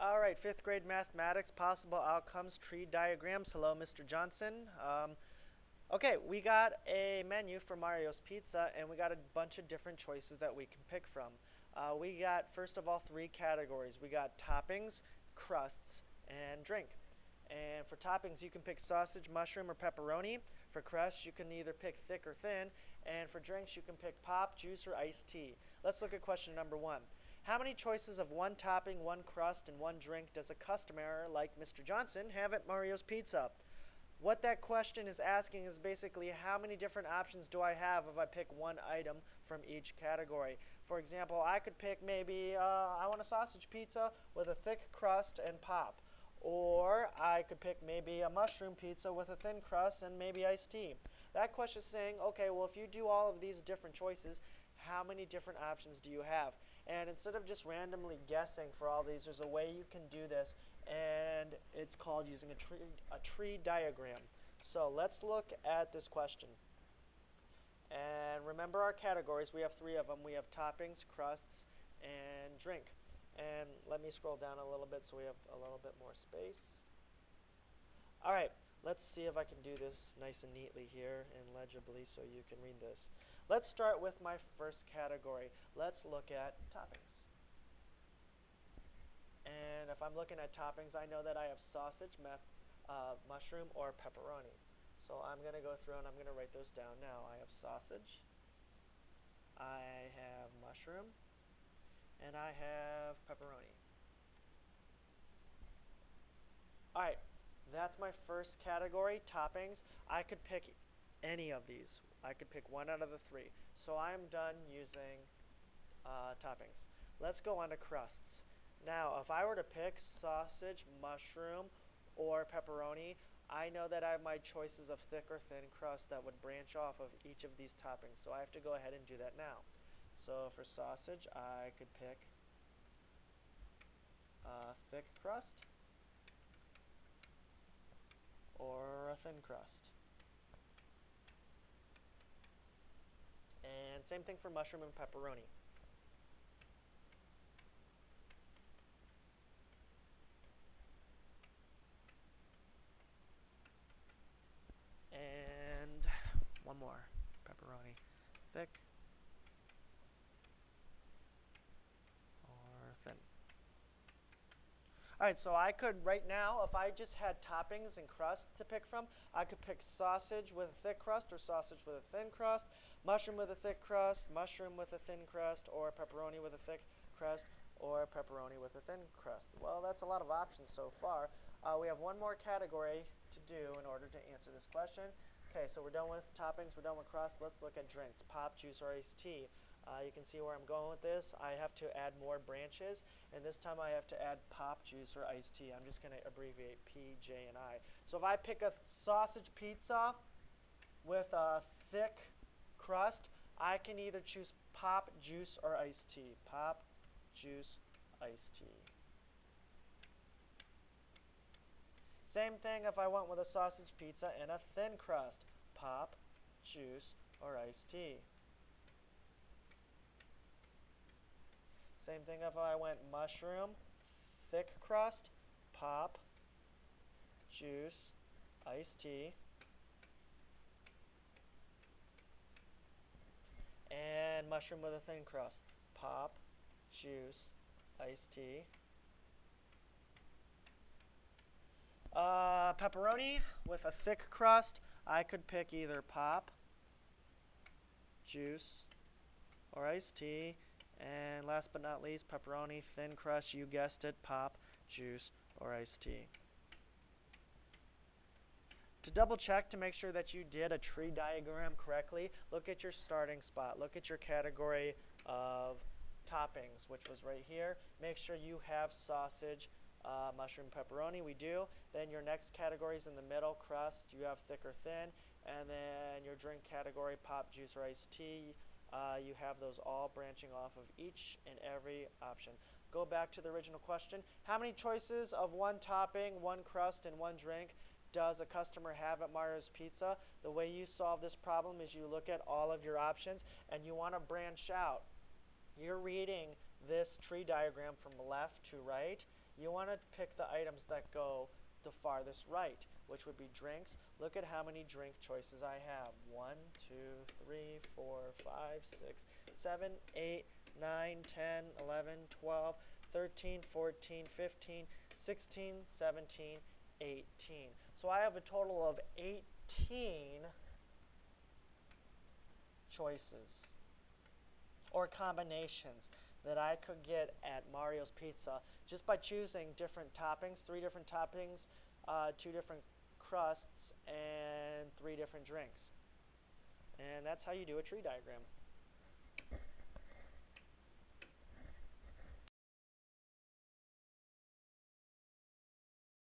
All right, fifth grade mathematics, possible outcomes, tree diagrams. Hello, Mr. Johnson. Okay, we got a menu for Mario's Pizza, and we got a bunch of different choices that we can pick from. We got, first of all, three categories. We got toppings, crusts, and drink. And for toppings, you can pick sausage, mushroom, or pepperoni. For crusts, you can either pick thick or thin. And for drinks, you can pick pop, juice, or iced tea. Let's look at question number one. How many choices of one topping, one crust, and one drink does a customer like Mr. Johnson have at Mario's Pizza? What that question is asking is basically how many different options do I have if I pick one item from each category. For example, I could pick maybe I want a sausage pizza with a thick crust and pop. Or I could pick maybe a mushroom pizza with a thin crust and maybe iced tea. That question is saying, okay, well, if you do all of these different choices, how many different options do you have? And instead of just randomly guessing for all these, there's a way you can do this, and it's called using a tree diagram. So let's look at this question. And remember our categories. We have three of them. We have toppings, crusts, and drink. And let me scroll down a little bit so we have a little bit more space. All right, let's see if I can do this nice and neatly here and legibly so you can read this. Let's start with my first category. Let's look at toppings. And if I'm looking at toppings, I know that I have sausage, mushroom, or pepperoni. So I'm going to go through and I'm going to write those down now. I have sausage, I have mushroom, and I have pepperoni. All right, that's my first category, toppings. I could pick any of these. I could pick one out of the three. So I'm done using toppings. Let's go on to crusts. Now, if I were to pick sausage, mushroom, or pepperoni, I know that I have my choices of thick or thin crust that would branch off of each of these toppings. So I have to go ahead and do that now. So for sausage, I could pick a thick crust or a thin crust. And same thing for mushroom and pepperoni. And one more, pepperoni. Thick or thin. All right, so I could, right now, if I just had toppings and crust to pick from, I could pick sausage with a thick crust or sausage with a thin crust, mushroom with a thick crust, mushroom with a thin crust, or pepperoni with a thick crust, or pepperoni with a thin crust. Well, that's a lot of options so far. We have one more category to do in order to answer this question. Okay, so we're done with toppings, we're done with crust. Let's look at drinks, pop, juice, or iced tea. You can see where I'm going with this. I have to add more branches, and this time I have to add pop, juice, or iced tea. I'm just going to abbreviate P, J, and I. So if I pick a sausage pizza with a thick crust, I can either choose pop, juice, or iced tea. Pop, juice, iced tea. Same thing if I went with a sausage pizza and a thin crust. Pop, juice, or iced tea. Same thing if I went mushroom, thick crust, pop, juice, iced tea. And mushroom with a thin crust, pop, juice, iced tea. Pepperoni with a thick crust, I could pick either pop, juice, or iced tea. And last but not least, pepperoni, thin crust, you guessed it, pop, juice, or iced tea. To double check to make sure that you did a tree diagram correctly, look at your starting spot. Look at your category of toppings, which was right here. Make sure you have sausage, mushroom, pepperoni. We do. Then your next category is in the middle, crust. You have thick or thin. And then your drink category, pop, juice, or iced tea. You have those all branching off of each and every option. Go back to the original question. How many choices of one topping, one crust, and one drink does a customer have at Mario's Pizza? The way you solve this problem is you look at all of your options and you want to branch out. You're reading this tree diagram from left to right, You want to pick the items that go the farthest right, which would be drinks. Look at how many drink choices I have. 1, 2, 3, 4, 5, 6, 7, 8, 9, 10, 11, 12, 13, 14, 15, 16, 17, 18. So I have a total of 18 choices or combinations that I could get at Mario's Pizza just by choosing different toppings, 3 different toppings, 2 different crusts, and 3 different drinks. And that's how you do a tree diagram.